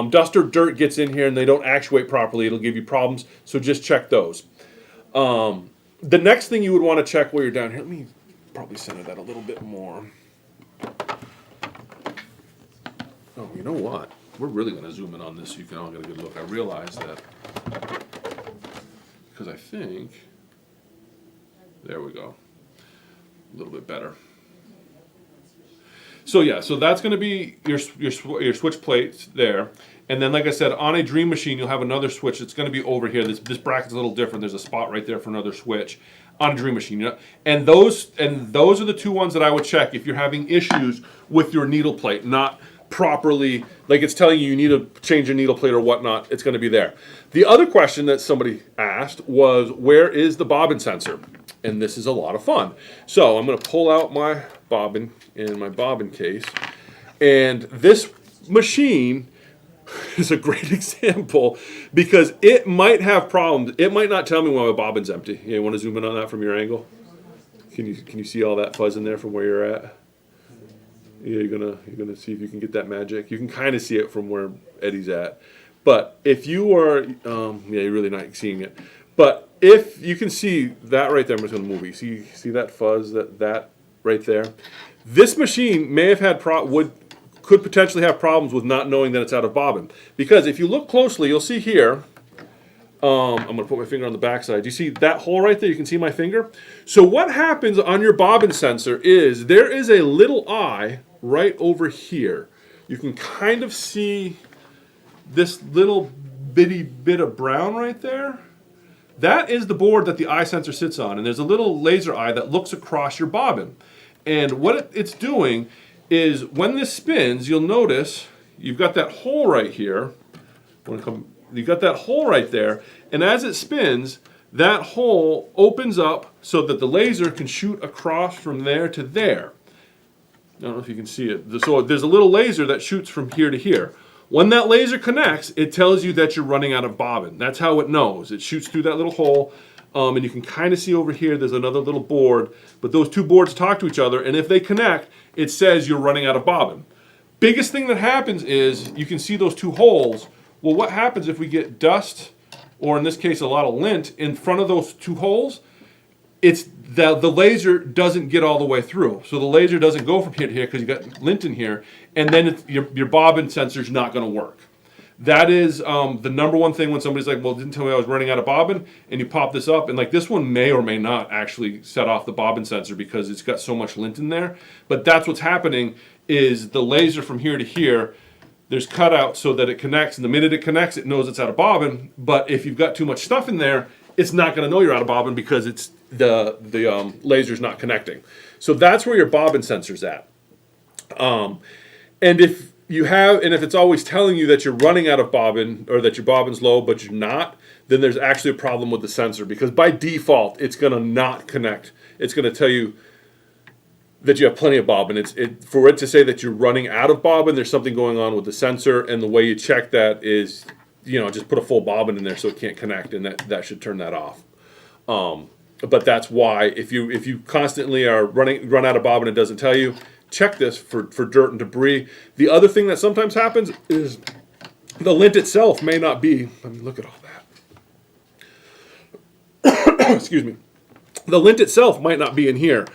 Dust or dirt gets in here and they don't actuate properly. It'll give you problems. So just check those. The next thing you would want to check while you're down here, let me probably center that a little bit more. Oh, you know what? We're really going to zoom in on this so you can all get a good look. I realize that because I think, there we go, a little bit better. So yeah, so that's going to be your switch plates there. And then like I said, on a Dream machine, you'll have another switch that's going to be over here. This bracket's a little different. There's a spot right there for another switch on a Dream machine. And those are the 2 ones that I would check if you're having issues with your needle plate, not properly, like it's telling you need to change your needle plate or whatnot, it's going to be there. The other question that somebody asked was, where is the bobbin sensor? And this is a lot of fun. So I'm going to pull out my bobbin in my bobbin case. And this machine is a great example because it might have problems. It might not tell me when my bobbin's empty. You want to zoom in on that from your angle? Can you see all that fuzz in there from where you're at? Yeah, you're gonna see if you can get that magic. You can kind of see it from where Eddie's at, but if you are, yeah, you're really not seeing it. But if you can see that right there, I'm just gonna move it. See that fuzz, that right there. This machine may have had could potentially have problems with not knowing that it's out of bobbin, because if you look closely, you'll see here. I'm going to put my finger on the back side. Do you see that hole right there? You can see my finger. So what happens on your bobbin sensor is there is a little eye right over here. You can kind of see this little bitty bit of brown right there. That is the board that the eye sensor sits on, and there's a little laser eye that looks across your bobbin. And what it's doing is when this spins, you'll notice you've got that hole right here. You've got that hole right there, and as it spins, that hole opens up so that the laser can shoot across from there to there. I don't know if you can see it. So there's a little laser that shoots from here to here. When that laser connects, it tells you that you're running out of bobbin. That's how it knows. It shoots through that little hole, and you can kind of see over here there's another little board, but those two boards talk to each other, and if they connect, it says you're running out of bobbin. Biggest thing that happens is you can see those two holes. Well, what happens if we get dust, or in this case a lot of lint, in front of those two holes? It's the laser doesn't get all the way through. So the laser doesn't go from here to here because you got lint in here, and then your bobbin sensor's not going to work. That is the number one thing when somebody's like, well, didn't tell me I was running out of bobbin, and you pop this up, and like this one may or may not actually set off the bobbin sensor because it's got so much lint in there. But that's what's happening is the laser from here to here, there's cutouts so that it connects, and the minute it connects, it knows it's out of bobbin. But if you've got too much stuff in there, it's not going to know you're out of bobbin because it's the laser's not connecting. So that's where your bobbin sensor's at. And if it's always telling you that you're running out of bobbin or that your bobbin's low but you're not, then there's actually a problem with the sensor because by default it's going to not connect. It's going to tell you that you have plenty of bobbin. For it to say that you're running out of bobbin, there's something going on with the sensor, and the way you check that is, just put a full bobbin in there so it can't connect, and that should turn that off. But that's why if you constantly are run out of bobbin and it doesn't tell you, check this for dirt and debris. The other thing that sometimes happens is the lint itself may not be. Let me look at all that. Excuse me. The lint itself might not be in here.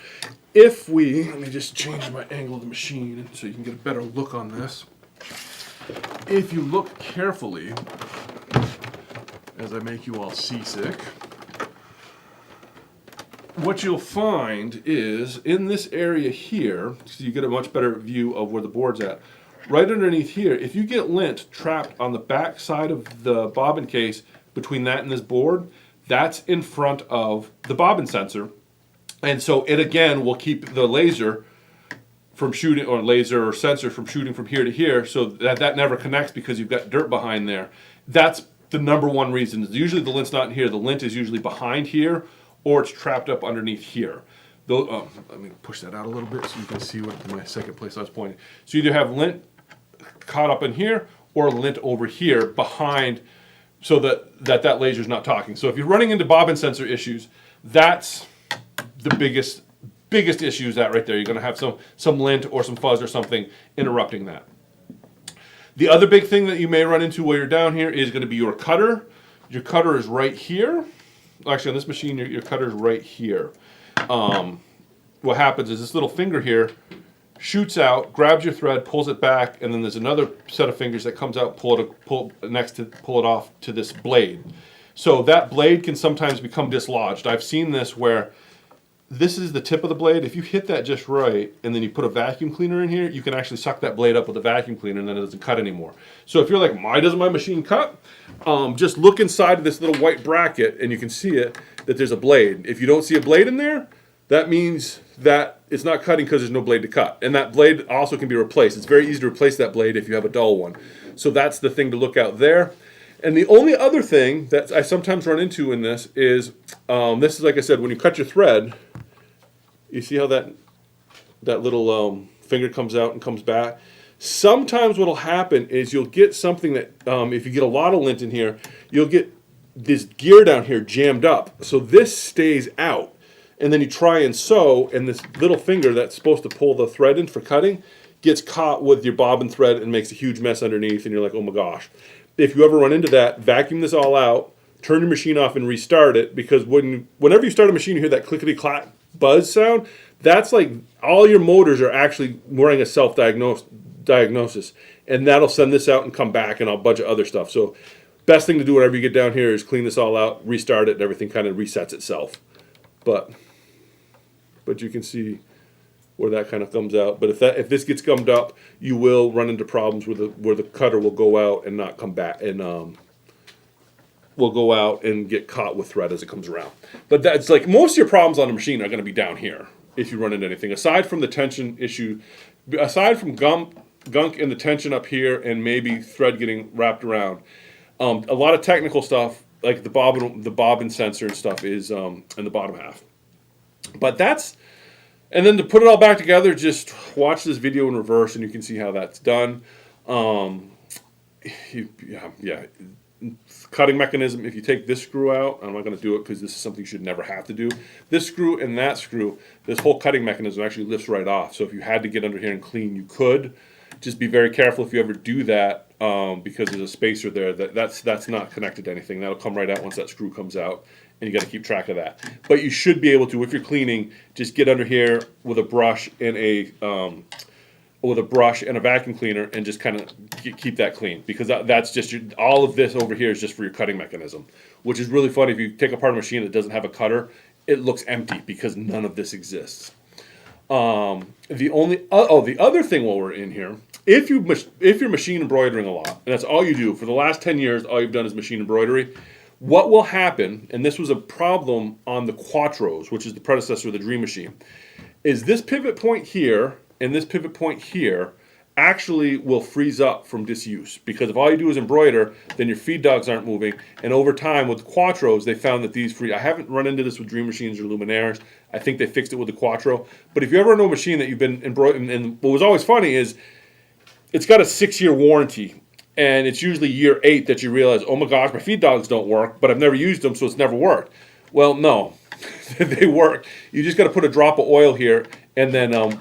Let me just change my angle of the machine so you can get a better look on this. If you look carefully, as I make you all seasick, what you'll find is in this area here, so you get a much better view of where the board's at, right underneath here, if you get lint trapped on the back side of the bobbin case between that and this board, that's in front of the bobbin sensor. And so it again will keep the laser from shooting, or laser or sensor from shooting from here to here, so that never connects because you've got dirt behind there. That's the number one reason. Usually the lint's not in here. The lint is usually behind here, or it's trapped up underneath here. Let me push that out a little bit so you can see what my second place I was pointing. So you either have lint caught up in here, or lint over here behind, so that laser's not talking. So if you're running into bobbin sensor issues, that's the biggest issue is that right there. You're going to have some lint or some fuzz or something interrupting that. The other big thing that you may run into while you're down here is going to be your cutter. Your cutter is right here. Actually, on this machine, your cutter is right here. What happens is this little finger here shoots out, grabs your thread, pulls it back, and then there's another set of fingers that comes out, pull it off to this blade. So that blade can sometimes become dislodged. I've seen this where this is the tip of the blade. If you hit that just right, and then you put a vacuum cleaner in here, you can actually suck that blade up with a vacuum cleaner, and then it doesn't cut anymore. So if you're like, why doesn't my machine cut? Just look inside of this little white bracket, and you can see it, that there's a blade. If you don't see a blade in there, that means that it's not cutting because there's no blade to cut. And that blade also can be replaced. It's very easy to replace that blade if you have a dull one. So that's the thing to look out there. And the only other thing that I sometimes run into in this is, like I said, when you cut your thread, you see how that little finger comes out and comes back? Sometimes what will happen is you'll get something that, if you get a lot of lint in here, you'll get this gear down here jammed up. So this stays out. And then you try and sew, and this little finger that's supposed to pull the thread in for cutting gets caught with your bobbin thread and makes a huge mess underneath, and you're like, oh my gosh. If you ever run into that, vacuum this all out, turn your machine off and restart it, because whenever you start a machine, you hear that clickety-clack buzz sound. That's like all your motors are actually running a self-diagnosis, and that'll send this out and come back and a bunch of other stuff. So best thing to do whenever you get down here is clean this all out, restart it, and everything kind of resets itself. But you can see where that kind of comes out. But if this gets gummed up, you will run into problems where the cutter will go out and not come back, and will go out and get caught with thread as it comes around. But that's like most of your problems on a machine are going to be down here if you run into anything. Aside from the tension issue, aside from gunk in the tension up here and maybe thread getting wrapped around, a lot of technical stuff like the bobbin sensor and stuff is in the bottom half. But that's, and then to put it all back together, just watch this video in reverse and you can see how that's done. Yeah. Cutting mechanism, if you take this screw out, I'm not going to do it because this is something you should never have to do. This screw and that screw, this whole cutting mechanism actually lifts right off. So if you had to get under here and clean, you could. Just be very careful if you ever do that because there's a spacer there. That's not connected to anything. That'll come right out once that screw comes out, and you got to keep track of that. But you should be able to, if you're cleaning, just get under here with a brush and a vacuum cleaner and just kind of keep that clean, because that's just all of this over here is just for your cutting mechanism, which is really funny. If you take apart a machine that doesn't have a cutter, it looks empty because none of this exists. The other thing while we're in here, if you're machine embroidering a lot, and that's all you do for the last 10 years, all you've done is machine embroidery, what will happen, and this was a problem on the Quattros, which is the predecessor of the Dream Machine, is this pivot point here and this pivot point here actually will freeze up from disuse, because if all you do is embroider, then your feed dogs aren't moving. And over time with Quattros, they found that these I haven't run into this with Dream Machines or Luminaires. I think they fixed it with the Quattro. But if you ever know a machine that you've been embroidering, and what was always funny is it's got a 6-year warranty, and it's usually year 8 that you realize, oh my gosh, my feed dogs don't work, but I've never used them, so it's never worked. Well, no, they work. You just got to put a drop of oil here, and then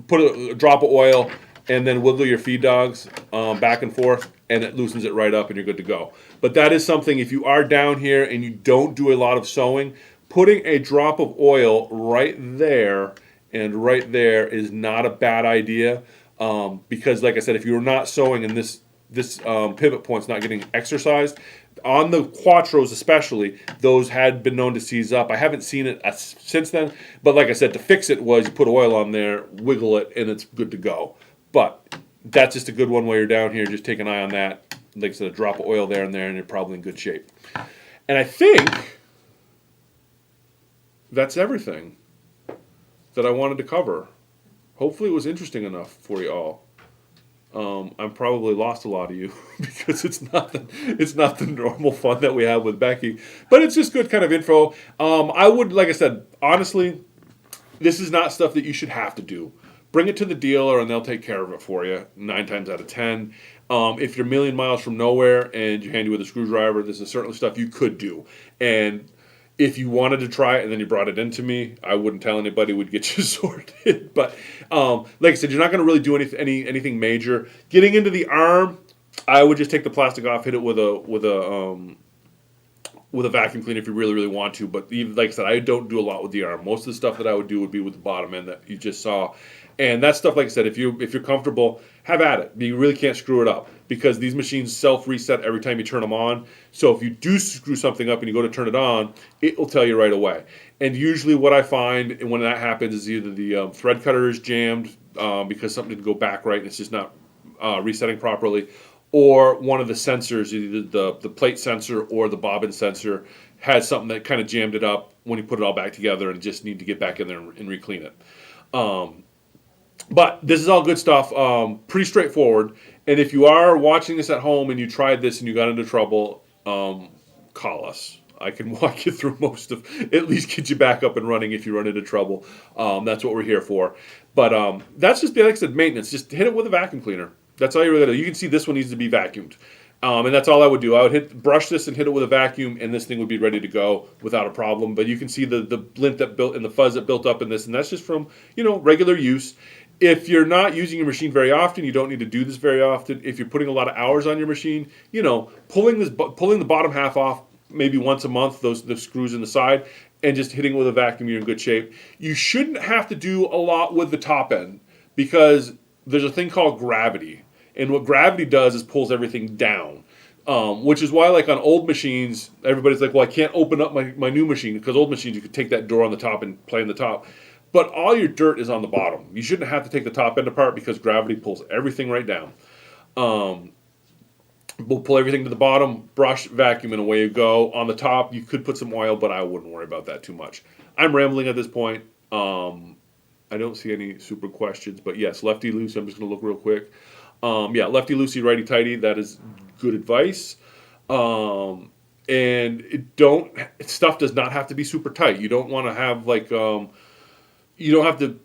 put a drop of oil, and then wiggle your feed dogs back and forth, and it loosens it right up, and you're good to go. But that is something, if you are down here and you don't do a lot of sewing, putting a drop of oil right there and right there is not a bad idea, because, like I said, if you're not sewing and this pivot point's not getting exercised, on the Quattros especially, those had been known to seize up. I haven't seen it since then, but like I said, to fix it was you put oil on there, wiggle it, and it's good to go. But that's just a good one while you're down here. Just take an eye on that. Like I said, a drop of oil there and there, and you're probably in good shape. And I think that's everything that I wanted to cover. Hopefully it was interesting enough for you all. I'm probably lost a lot of you because it's not the normal fun that we have with Becky, but it's just good kind of info. I would, like I said, honestly, this is not stuff that you should have to do. Bring it to the dealer and they'll take care of it for you 9 times out of 10. If you're a million miles from nowhere and you're handy with a screwdriver, this is certainly stuff you could do. And if you wanted to try it and then you brought it into me, I wouldn't tell anybody, would get you sorted. But like I said, you're not going to really do anything major. Getting into the arm, I would just take the plastic off, hit it with a vacuum cleaner if you really, really want to. But even, like I said, I don't do a lot with the arm. Most of the stuff that I would do would be with the bottom end that you just saw. And that stuff, like I said, if you're comfortable, have at it. You really can't screw it up because these machines self-reset every time you turn them on. So if you do screw something up and you go to turn it on, it will tell you right away. And usually what I find when that happens is either the thread cutter is jammed because something didn't go back right and it's just not resetting properly, or one of the sensors, either the plate sensor or the bobbin sensor, has something that kind of jammed it up when you put it all back together and just need to get back in there and re-clean it. But this is all good stuff, pretty straightforward. And if you are watching this at home and you tried this and you got into trouble, call us. I can walk you through at least get you back up and running if you run into trouble. That's what we're here for. But that's just, like I said, maintenance. Just hit it with a vacuum cleaner. That's all you really do. You can see this one needs to be vacuumed. And that's all I would do. I would brush this and hit it with a vacuum, and this thing would be ready to go without a problem. But you can see the lint that built and the fuzz that built up in this, and that's just from regular use. If you're not using your machine very often, you don't need to do this very often. If you're putting a lot of hours on your machine, pulling the bottom half off maybe once a month, the screws in the side, and just hitting with a vacuum, you're in good shape. You shouldn't have to do a lot with the top end because there's a thing called gravity. And what gravity does is pulls everything down, which is why, like on old machines, everybody's like, well, I can't open up my new machine, because old machines, you could take that door on the top and play in the top. But all your dirt is on the bottom. You shouldn't have to take the top end apart because gravity pulls everything right down. we'll pull everything to the bottom, brush, vacuum, and away you go. On the top, you could put some oil, but I wouldn't worry about that too much. I'm rambling at this point. I don't see any super questions, but yes, lefty loosey. I'm just going to look real quick. Yeah, lefty loosey, righty tighty. That is good advice. And stuff does not have to be super tight. You don't want to have like you don't have to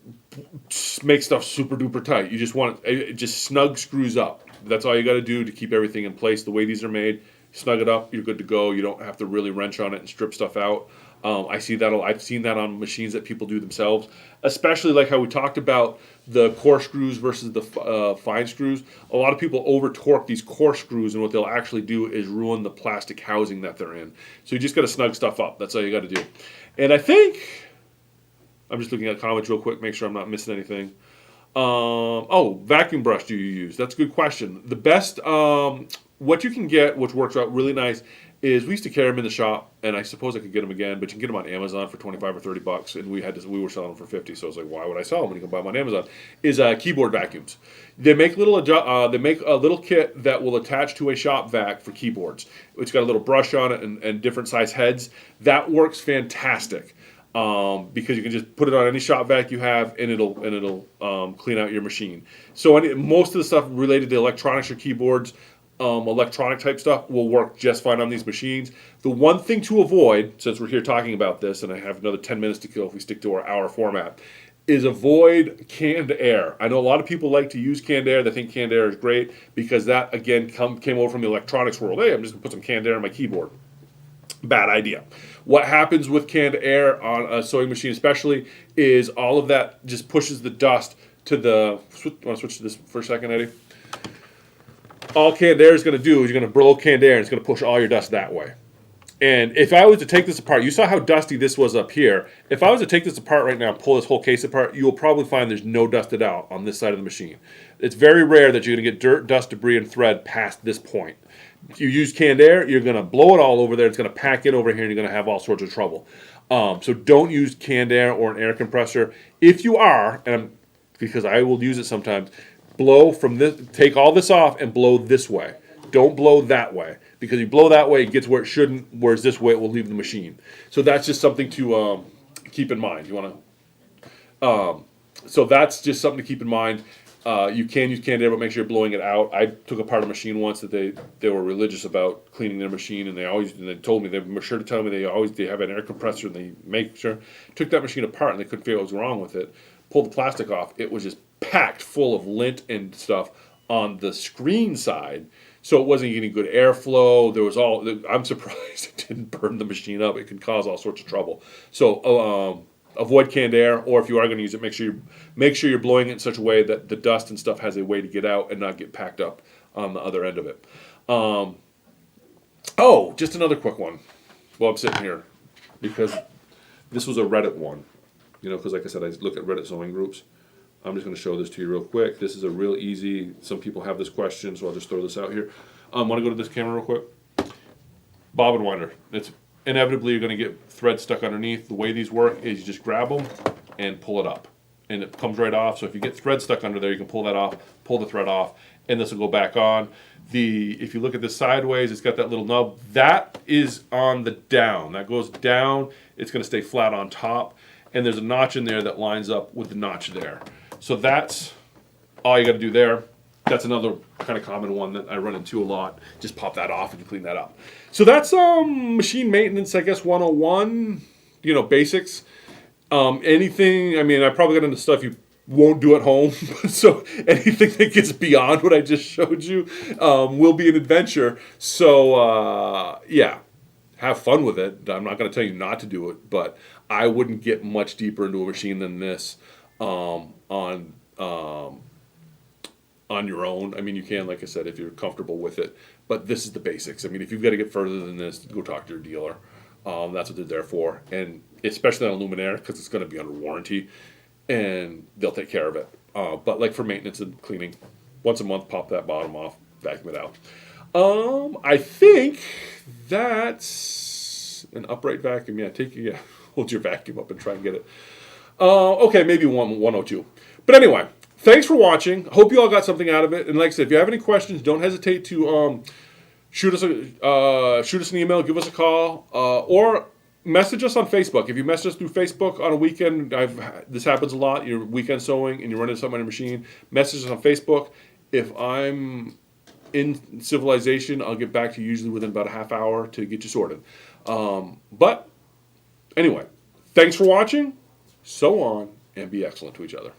make stuff super duper tight. You just want it just snug screws up. That's all you got to do to keep everything in place. The way these are made, snug it up, you're good to go. You don't have to really wrench on it and strip stuff out. I've seen that on machines that people do themselves, especially like how we talked about the core screws versus the fine screws. A lot of people over torque these core screws, and what they'll actually do is ruin the plastic housing that they're in. So you just got to snug stuff up. That's all you got to do. And I think I'm just looking at comments real quick, make sure I'm not missing anything. Vacuum brush do you use? That's a good question. The best, what you can get, which works out really nice, is we used to carry them in the shop, and I suppose I could get them again, but you can get them on Amazon for $25 or $30, and we were selling them for $50. So I was like, why would I sell them when you can buy them on Amazon? Is keyboard vacuums. They make they make a little kit that will attach to a shop vac for keyboards. It's got a little brush on it and different size heads. That works fantastic. Because you can just put it on any shop vac you have, and it'll clean out your machine. So most of the stuff related to electronics or keyboards, electronic type stuff will work just fine on these machines. The one thing to avoid, since we're here talking about this, and I have another 10 minutes to kill if we stick to our hour format, is avoid canned air. I know a lot of people like to use canned air. They think canned air is great because that, again, came over from the electronics world. Hey, I'm just going to put some canned air on my keyboard. Bad idea. What happens with canned air on a sewing machine especially is all of that just pushes the dust to the... Want to switch to this for a second, Eddie? All canned air is going to do is you're going to blow canned air and it's going to push all your dust that way. And if I was to take this apart, you saw how dusty this was up here. If I was to take this apart right now and pull this whole case apart, you will probably find there's no dusted out on this side of the machine. It's very rare that you're going to get dirt, dust, debris, and thread past this point. If you use canned air, you're going to blow it all over there. It's going to pack in over here, and you're going to have all sorts of trouble. So don't use canned air or an air compressor. If you are, because I will use it sometimes, blow from this. Take all this off and blow this way. Don't blow that way, because you blow that way, it gets where it shouldn't. Whereas this way, it will leave the machine. So that's just something to keep in mind. You want to. So that's just something to keep in mind. You can use canned air, but make sure you're blowing it out. I took apart a machine once that they were religious about cleaning their machine, and they told me, they were sure to tell me they have an air compressor, and they make sure. Took that machine apart, and they couldn't figure out what was wrong with it. Pulled the plastic off. It was just packed full of lint and stuff on the screen side, so it wasn't getting good airflow. I'm surprised it didn't burn the machine up. It can cause all sorts of trouble. So avoid canned air, or if you are going to use it, make sure you're blowing it in such a way that the dust and stuff has a way to get out and not get packed up on the other end of it. Just another quick one while I'm sitting here, because this was a Reddit one. Because like I said, I look at Reddit sewing groups. I'm just going to show this to you real quick. This is a real easy. Some people have this question, so I'll just throw this out here. Want to go to this camera real quick? Bobbin winder. It's inevitably you're going to get thread stuck underneath. The way these work is you just grab them and pull it up, and it comes right off. So if you get thread stuck under there, you can pull that off, pull the thread off, and this will go back on. If you look at this sideways, it's got that little nub. That is on the down. That goes down. It's going to stay flat on top, and there's a notch in there that lines up with the notch there. So that's all you got to do there. That's another kind of common one that I run into a lot. Just pop that off and you clean that up. So that's machine maintenance, I guess, 101, basics. Anything, I probably got into stuff you won't do at home. So anything that gets beyond what I just showed you will be an adventure. So, have fun with it. I'm not going to tell you not to do it, but I wouldn't get much deeper into a machine than this on your own. You can, like I said, if you're comfortable with it, but this is the basics. If you've got to get further than this, go talk to your dealer. That's what they're there for, and especially on a Luminaire, because it's going to be under warranty, and they'll take care of it. But like for maintenance and cleaning, once a month, pop that bottom off, vacuum it out. I think that's an upright vacuum. Hold your vacuum up and try and get it. Okay, maybe 102. But anyway, thanks for watching. Hope you all got something out of it. And like I said, if you have any questions, don't hesitate to shoot us an email, give us a call, or message us on Facebook. If you message us through Facebook on a weekend, this happens a lot. You're weekend sewing and you're running something on your machine. Message us on Facebook. If I'm in civilization, I'll get back to you usually within about a half hour to get you sorted. But anyway, thanks for watching. Sew on and be excellent to each other.